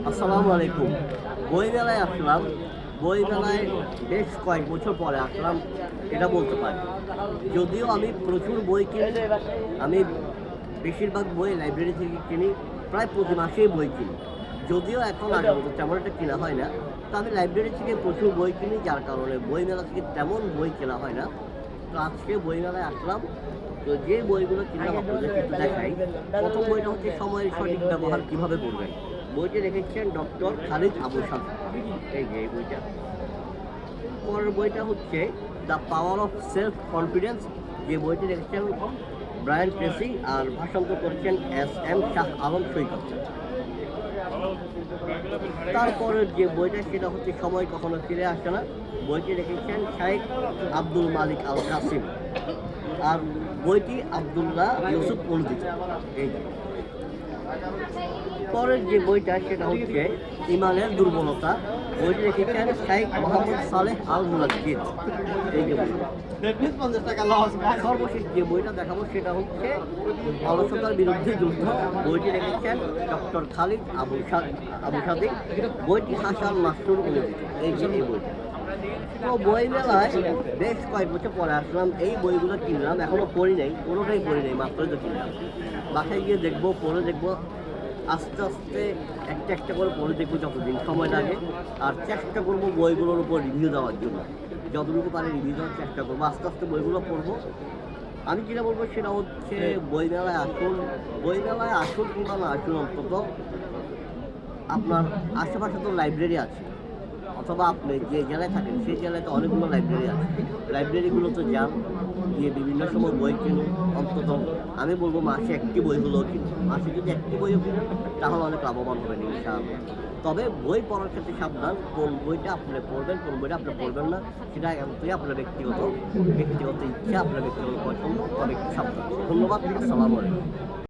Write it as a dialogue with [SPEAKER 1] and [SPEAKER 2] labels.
[SPEAKER 1] আসসালামু আলাইকুম। বই মেলায় আসলাম। বই মেলায় বেশ কয়েক বছর পরে আসলাম এটা বলতে পারি। যদিও আমি প্রচুর বই কিনি, আমি বেশিরভাগ বই লাইব্রেরি থেকে কিনি, প্রায় প্রতি মাসেই বই কিনি। যদিও এখন আগের মতো তেমন একটা কেনা হয় না, তো আমি লাইব্রেরি থেকে প্রচুর বই কিনি, যার কারণে বই মেলা থেকে তেমন বই কেনা হয় না। তো আজকে বই মেলায় আসলাম। তো যে বইগুলো কিনলাম আপনাদের একটু দেখাই। প্রথম বইটা হচ্ছে সময়ের সঠিক ব্যবহার কিভাবে করবেন। বইটি লিখেছেন ডক্টর খালিদ আবু সাদ। এই যে এই বইটা। পরের বইটা হচ্ছে the power of self confidence, যে বইটি লিখেছেন ব্রায়ান ট্রেসি, আর ভাষান্তর করেছেন এস শাহ আলম সৈকত। তারপরের যে বইটা সেটা হচ্ছে সময় কখনো ফিরে আসে না, বইটি লিখেছেন শাইখ আব্দুল মালিক আল কাসিম, আর বইটি আব্দুল্লাহ ইউসুফ অনুদিত। এই পরের যে বইটা সেটা হচ্ছে ইমানের দুর্বলতা, বইটি লিখেছেন শাইখ মোহাম্মদ সালেহ আল মুনাজ্জিদ। এই যে বইটা। সর্বশেষ যে বইটা দেখাবো সেটা হচ্ছে অলসতার বিরুদ্ধে যুদ্ধ, বইটি লিখেছেন ডক্টর খালিদ আবু সাদিক, বইটি হাসান মাসরুর অনুদিত। এই যে এই বইটা। তো বই মেলায় বেশ কয়েক বছর পরে আসলাম, এই বইগুলো কিনলাম, এখনো পড়ি নাই, কোনোটাই পড়ি নাই, মাত্রই তো কিনলাম। বাসায় গিয়ে দেখবো, পড়ে দেখবো, আস্তে আস্তে একটা একটা করে পড়ে দেখবো যতদিন সময় লাগে, আর চেষ্টা করবো বইগুলোর উপর রিভিউ দেওয়ার জন্য, যতটুকু পারে রিভিউ দেওয়ার চেষ্টা করবো। আস্তে আস্তে বইগুলো পড়বো। আমি যেটা বলবো সেটা হচ্ছে বই মেলায় আসুন, বই মেলায় আসুন কিংবা না আসুন, অন্তত আপনার আশেপাশে তো লাইব্রেরি আছে, অথবা আপনি যে জেলায় থাকেন সেই জেলায় তো অনেকগুলো লাইব্রেরি আছে, লাইব্রেরিগুলোতে যান, গিয়ে বিভিন্ন সময় বই কিনুন। অন্তত আমি বলবো মাসে একটি বইগুলোও কিনুন। মাসে যদি একটি বইও কিনুন তাহলে অনেক লাভবান হবেন ইনশাআল্লাহ। তবে বই পড়ার ক্ষেত্রে সাবধান, কোন বইটা আপনি পড়বেন, কোন বইটা আপনি পড়বেন না, সেটা একান্তই আপনার ব্যক্তিগত ইচ্ছা, আপনার ব্যক্তিগত পছন্দ। তবে একটু সাবধান। ধন্যবাদ। আসসালামু আলাইকুম।